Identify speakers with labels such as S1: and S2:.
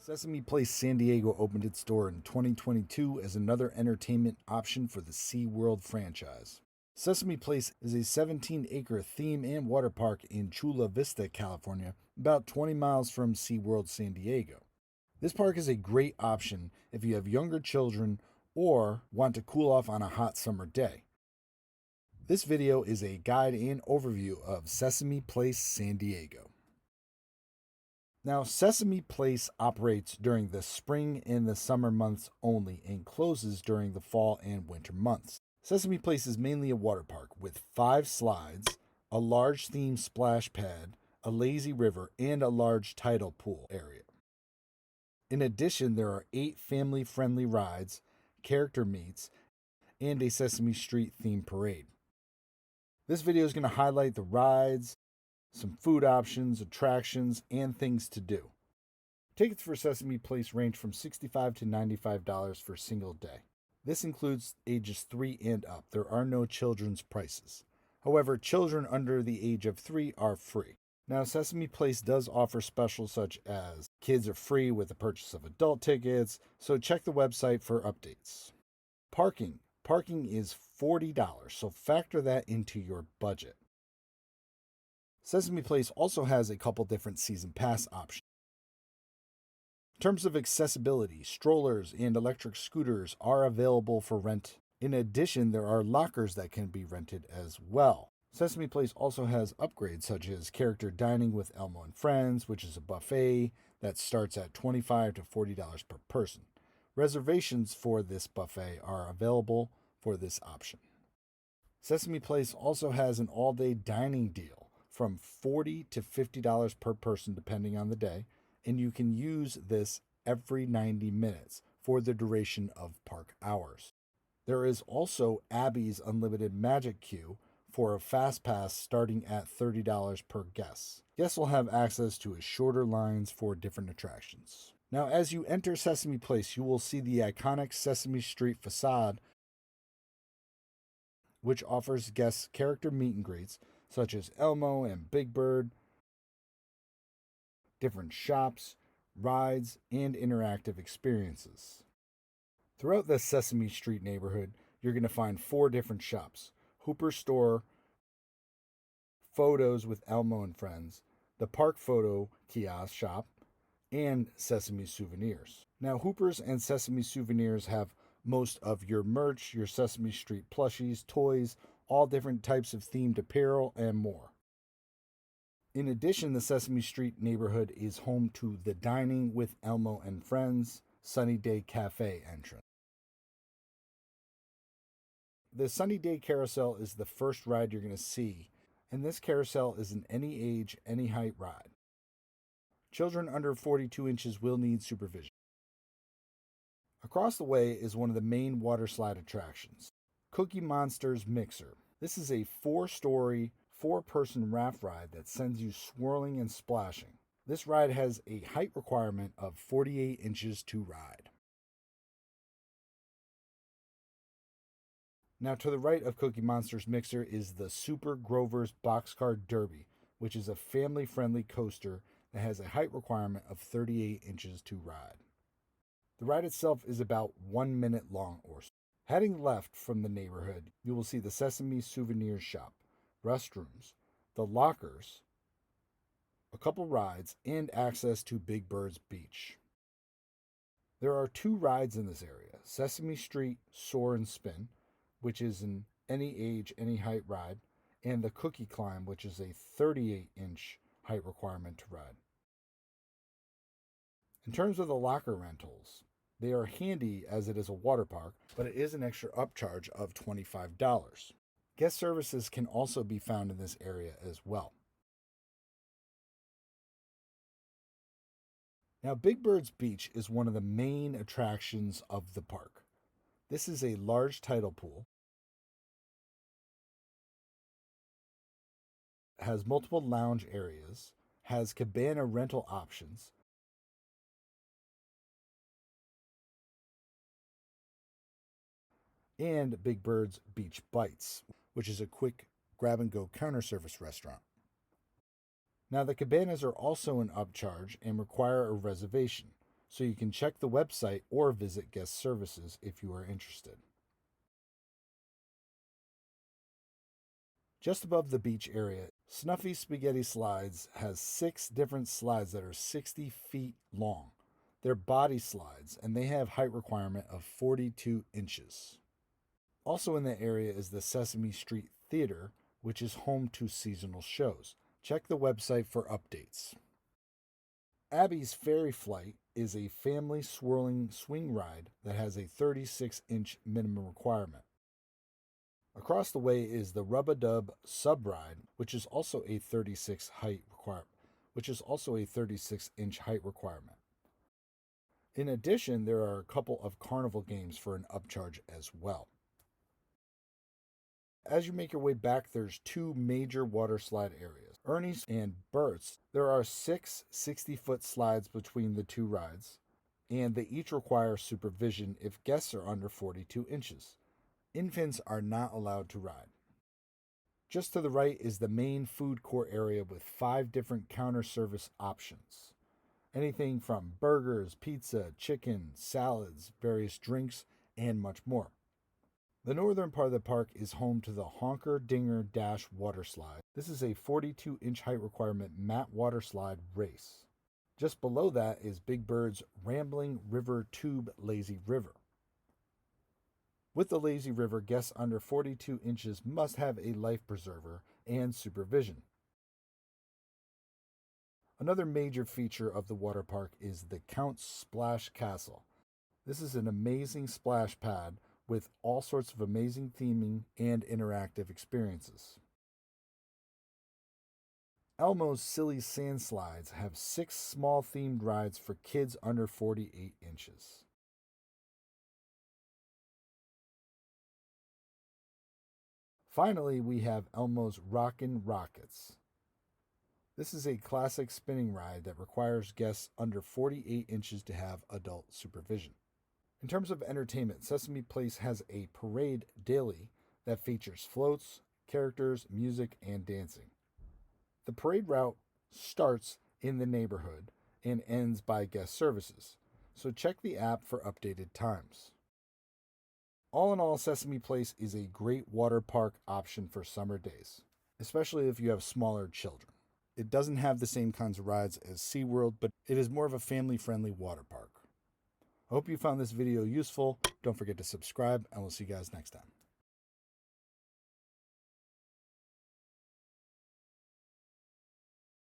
S1: Sesame Place San Diego opened its door in 2022 as another entertainment option for the SeaWorld franchise. Sesame Place is a 17-acre theme and water park in Chula Vista, California, about 20 miles from SeaWorld San Diego. This park is a great option if you have younger children or want to cool off on a hot summer day. This video is a guide and overview of Sesame Place San Diego. Now, Sesame Place operates during the spring and the summer months only and closes during the fall and winter months. Sesame Place is mainly a water park with 5 slides, a large themed splash pad, a lazy river, and a large tidal pool area. In addition, there are 8 family-friendly rides, character meets, and a Sesame Street themed parade. This video is going to highlight the rides, some food options, attractions, and things to do. Tickets for Sesame Place range from $65 to $95 for a single day. This includes ages 3 and up. There are no children's prices. However, children under the age of 3 are free. Now, Sesame Place does offer specials such as kids are free with the purchase of adult tickets, so check the website for updates. Parking. Parking is $40, so factor that into your budget. Sesame Place also has a couple different season pass options. In terms of accessibility, strollers and electric scooters are available for rent. In addition, there are lockers that can be rented as well. Sesame Place also has upgrades such as character dining with Elmo and Friends, which is a buffet that starts at $25 to $40 per person. Reservations for this buffet are available for this option. Sesame Place also has an all-day dining deal from $40 to $50 per person depending on the day, and you can use this every 90 minutes for the duration of park hours. There is also Abby's Unlimited Magic Queue for a fast pass starting at $30 per guest. Guests will have access to shorter lines for different attractions. Now, as you enter Sesame Place, you will see the iconic Sesame Street facade, which offers guests character meet and greets such as Elmo and Big Bird, different shops, rides, and interactive experiences. Throughout the Sesame Street neighborhood, you're going to find 4 different shops: Hooper's Store, Photos with Elmo and Friends, the Park Photo Kiosk Shop, and Sesame Souvenirs. Now, Hooper's and Sesame Souvenirs have most of your merch, your Sesame Street plushies, toys, all different types of themed apparel, and more. In addition, the Sesame Street neighborhood is home to the Dining with Elmo and Friends Sunny Day Cafe entrance. The Sunny Day Carousel is the first ride you're going to see, and this carousel is an any age, any height ride. Children under 42 inches will need supervision. Across the way is one of the main water slide attractions, Cookie Monster's Mixer. This is a 4-story, 4-person raft ride that sends you swirling and splashing. This ride has a height requirement of 48 inches to ride. Now, to the right of Cookie Monster's Mixer is the Super Grover's Boxcar Derby, which is a family-friendly coaster that has a height requirement of 38 inches to ride. The ride itself is about 1 minute long or so. Heading left from the neighborhood, you will see the Sesame Souvenirs shop, restrooms, the lockers, a couple rides, and access to Big Bird's Beach. There are 2 rides in this area: Sesame Street Soar and Spin, which is an any age, any height ride, and the Cookie Climb, which is a 38-inch height requirement to ride. In terms of the locker rentals, they are handy as it is a water park, but it is an extra upcharge of $25. Guest services can also be found in this area as well. Now, Big Bird's Beach is one of the main attractions of the park. This is a large tidal pool, has multiple lounge areas, has cabana rental options, and Big Bird's Beach Bites, which is a quick grab-and-go counter service restaurant. Now, the cabanas are also an upcharge and require a reservation. so you can check the website or visit guest services if you are interested. Just above the beach area, Snuffy Spaghetti Slides has 6 different slides that are 60 feet long. They're body slides, and they have height requirement of 42 inches. Also in the area is the Sesame Street Theater, which is home to seasonal shows. Check the website for updates. Abby's Fairy Flight is a family swirling swing ride that has a 36-inch minimum requirement. Across the way is the Rub-a-Dub Sub Ride, which is also a 36 inch height requirement. In addition, there are a couple of carnival games for an upcharge as well. As you make your way back, there's 2 major water slide areas, Ernie's and Bert's. There are 6 60-foot slides between the 2 rides, and they each require supervision if guests are under 42 inches. Infants are not allowed to ride. Just to the right is the main food court area with 5 different counter service options. Anything from burgers, pizza, chicken, salads, various drinks, and much more. The northern part of the park is home to the Honker Dinger Dash water slide. This is a 42-inch height requirement mat water slide race. Just below that is Big Bird's Rambling River Tube Lazy River. With the Lazy River, guests under 42 inches must have a life preserver and supervision. Another major feature of the water park is the Count's Splash Castle. This is an amazing splash pad with all sorts of amazing theming and interactive experiences. Elmo's Silly Sand Slides have 6 small themed rides for kids under 48 inches. Finally, we have Elmo's Rockin' Rockets. This is a classic spinning ride that requires guests under 48 inches to have adult supervision. In terms of entertainment, Sesame Place has a parade daily that features floats, characters, music, and dancing. The parade route starts in the neighborhood and ends by guest services, so check the app for updated times. All in all, Sesame Place is a great water park option for summer days, especially if you have smaller children. It doesn't have the same kinds of rides as SeaWorld, but it is more of a family-friendly water park. I hope you found this video useful. Don't forget to subscribe, and we'll see you guys next time.